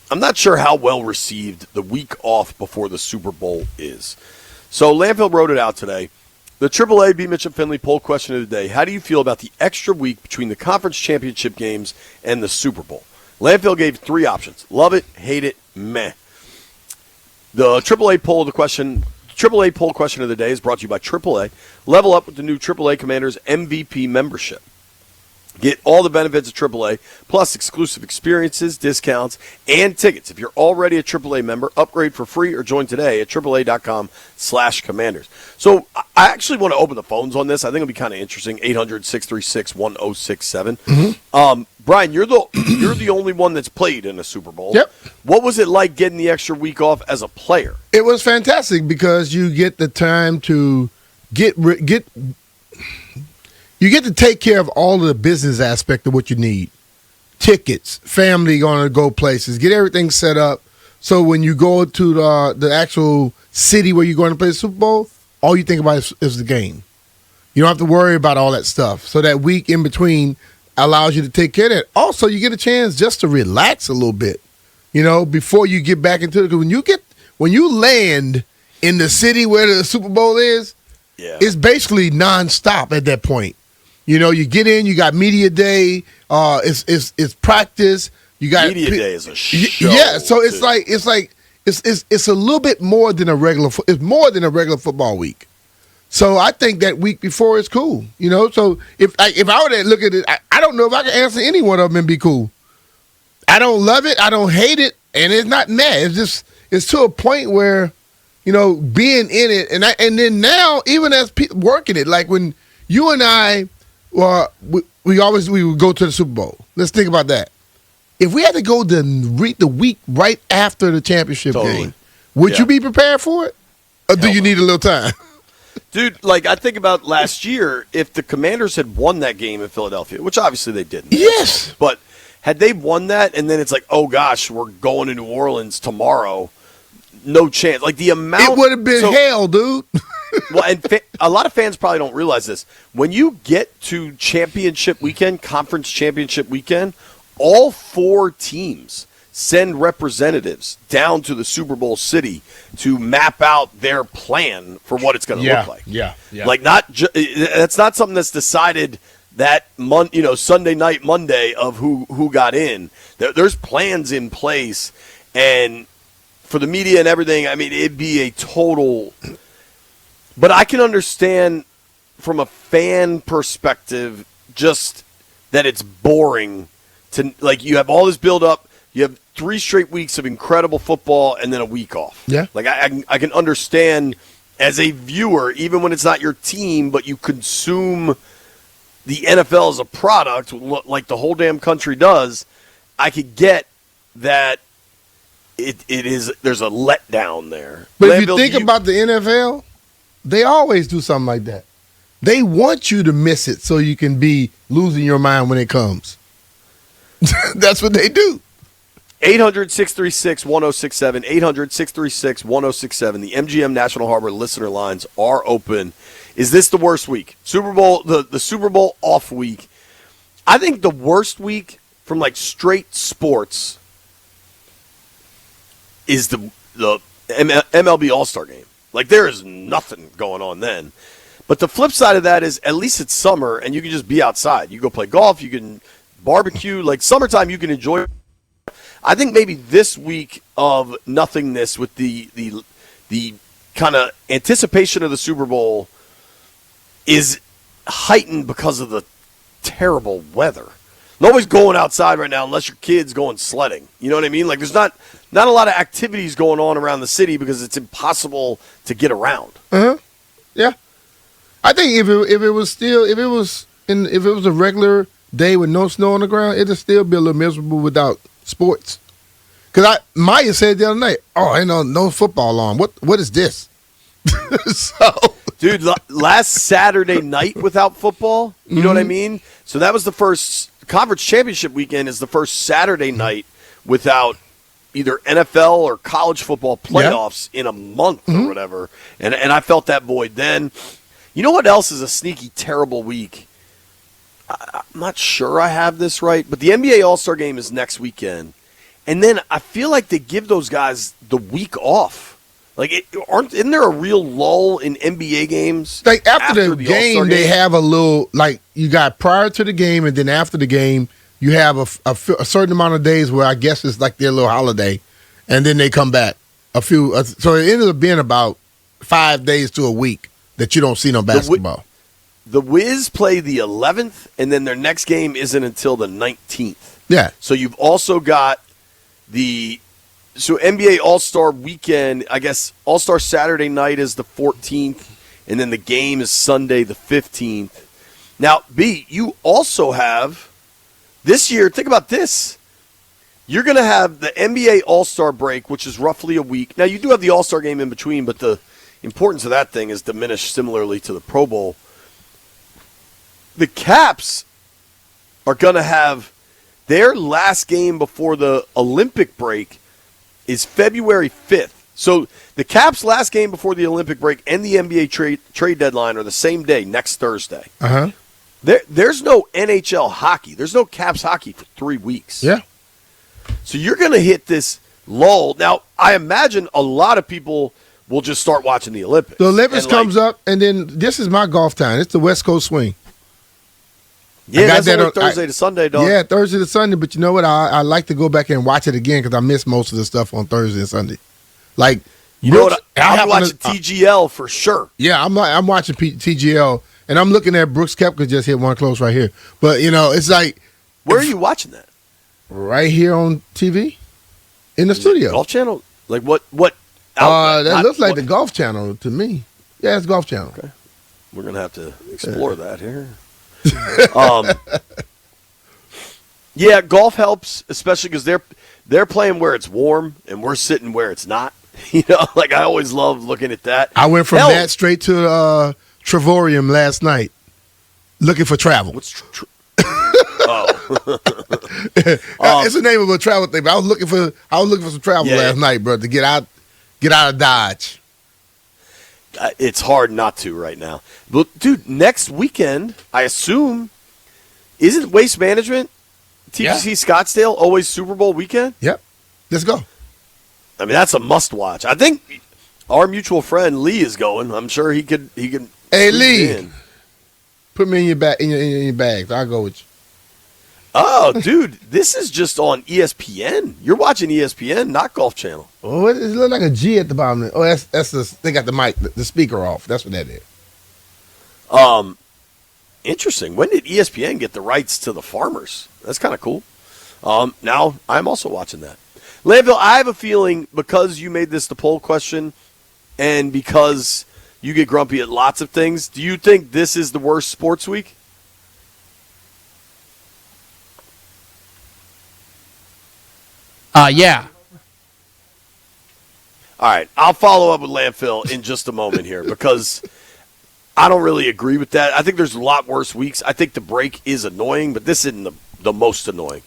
I'm not sure how well received the week off before the Super Bowl is. So Landfill wrote it out today. The AAA BMitch and Finlay poll question of the day. How do you feel about the extra week between the conference championship games and the Super Bowl? Landfill gave 3 options. Love it, hate it, meh. The AAA poll question of the day is brought to you by AAA. Level up with the new AAA Commanders MVP membership. Get all the benefits of AAA, plus exclusive experiences, discounts, and tickets. If you're already a AAA member, upgrade for free or join today at AAA.com/Commanders. So I actually want to open the phones on this. I think it'll be kind of interesting. 800-636-1067. Brian, you're the only one that's played in a Super Bowl. Yep. What was it like getting the extra week off as a player? It was fantastic because you get the time to you get to take care of all of the business aspect of what you need. Tickets, family going to go places, get everything set up. So when you go to the actual city where you're going to play the Super Bowl, all you think about is the game. You don't have to worry about all that stuff. So that week in between allows you to take care of that. Also, you get a chance just to relax a little bit, before you get back into it. Because when you land in the city where the Super Bowl is, it's basically nonstop at that point. You get in, you got media day, it's practice. You got media day is a show. Yeah, so it's a little bit more than a regular. It's more than a regular football week. So I think that week before is cool. So if I were to look at it, I don't know if I can answer any one of them and be cool. I don't love it, I don't hate it, and it's not mad. It's to a point where being in it, and then now even as people working it, like when you and I. Well, we would go to the Super Bowl. Let's think about that. If we had to go the week right after the championship game, would you be prepared for it? Or do you need a little time? Dude, I think about last year, if the Commanders had won that game in Philadelphia, which obviously they didn't. Yes. But had they won that, and then it's like, oh, gosh, we're going to New Orleans tomorrow, no chance. The amount. It would have been hell, dude. Well, and a lot of fans probably don't realize this. When you get to championship weekend, conference championship weekend, all 4 teams send representatives down to the Super Bowl city to map out their plan for what it's going to look like. Yeah. That's not something that's decided that Sunday night, Monday of who got in. There's plans in place, and for the media and everything, I mean, it'd be a total. But I can understand from a fan perspective just that it's boring to you have all this build up, you have 3 straight weeks of incredible football and then a week off. Yeah. I can understand as a viewer, even when it's not your team, but you consume the NFL as a product like the whole damn country does, I could get that there's a letdown there. But if you think about the NFL, they always do something like that. They want you to miss it so you can be losing your mind when it comes. That's what they do. 800-636-1067, 800-636-1067. The MGM National Harbor listener lines are open. Is this the worst week? Super Bowl, the Super Bowl off week. I think the worst week from straight sports is the MLB All-Star Game. There is nothing going on then. But the flip side of that is at least it's summer and you can just be outside. You go play golf, you can barbecue. Summertime, you can enjoy. I think maybe this week of nothingness with the kind of anticipation of the Super Bowl is heightened because of the terrible weather. Nobody's going outside right now unless your kid's going sledding. You know what I mean? There's not a lot of activities going on around the city because it's impossible to get around. Yeah. I think if it was a regular day with no snow on the ground, it'd still be a little miserable without sports. Because Maya said the other night, "Oh, ain't no football on. What is this?" Dude, last Saturday night without football, you know what I mean? So that was the first conference championship weekend. Is the first Saturday night without either NFL or college football playoffs in a month or whatever. And I felt that void then. You know what else is a sneaky, terrible week? I'm not sure I have this right, but the NBA All-Star Game is next weekend. And then I feel like they give those guys the week off. Like, isn't there a real lull in NBA games? Like after the All-Star game, they have a little, like, you got prior to the game, and then after the game, you have a certain amount of days where I guess it's like their little holiday, and then they come back. So it ended up being about 5 days to a week that you don't see no basketball. The Wiz play the 11th, and then their next game isn't until the 19th. Yeah. So you've also got So NBA All-Star Weekend, I guess All-Star Saturday night is the 14th, and then the game is Sunday the 15th. Now, B, you also have, this year, think about this. You're going to have the NBA All-Star break, which is roughly a week. Now, you do have the All-Star game in between, but the importance of that thing is diminished similarly to the Pro Bowl. The Caps are going to have their last game before the Olympic break is February 5th. So the Caps' last game before the Olympic break and the NBA trade deadline are the same day, next Thursday. Uh-huh. There's no NHL hockey. There's no Caps hockey for 3 weeks. Yeah. So you're going to hit this lull. Now, I imagine a lot of people will just start watching the Olympics. The Olympics comes up, and then this is my golf time. It's the West Coast swing. Yeah, that's only Thursday to Sunday, dog. Yeah, Thursday to Sunday. But you know what? I like to go back and watch it again because I miss most of the stuff on Thursday and Sunday. Like, you know what? I'm watching TGL for sure. Yeah, I'm watching TGL, and I'm looking at Brooks Koepka just hit one close right here. But you know, it's like, where are you watching that? Right here on TV, in the studio. Golf Channel? Like what? That looks like the Golf Channel to me. Yeah, it's Golf Channel. Okay, we're gonna have to explore that here. Yeah, golf helps, especially because they're playing where it's warm and we're sitting where it's not. You know, like I always love looking at that. I went from that straight to Trevorium last night, looking for travel. What's it's the name of a travel thing. But I was looking for some travel last night, bro, to get out of Dodge. It's hard not to right now. But, dude, next weekend, I assume, isn't Waste Management, TGC Scottsdale, always Super Bowl weekend? Yep. Let's go. I mean, that's a must-watch. I think our mutual friend Lee is going. I'm sure he can. Hey, Lee, put me in your bag. In your bags. I'll go with you. Oh, dude, this is just on ESPN. You're watching ESPN, not Golf Channel. Oh, it looks like a G at the bottom. Oh, that's they got the mic, the speaker off. That's what that is. Interesting. When did ESPN get the rights to the Farmers? That's kind of cool. Now I'm also watching that. Landville, I have a feeling because you made this the poll question and because you get grumpy at lots of things, do you think this is the worst sports week? Yeah. All right, I'll follow up with Landfill in just a moment here because I don't really agree with that. I think there's a lot worse weeks. I think the break is annoying, but this isn't the most annoying.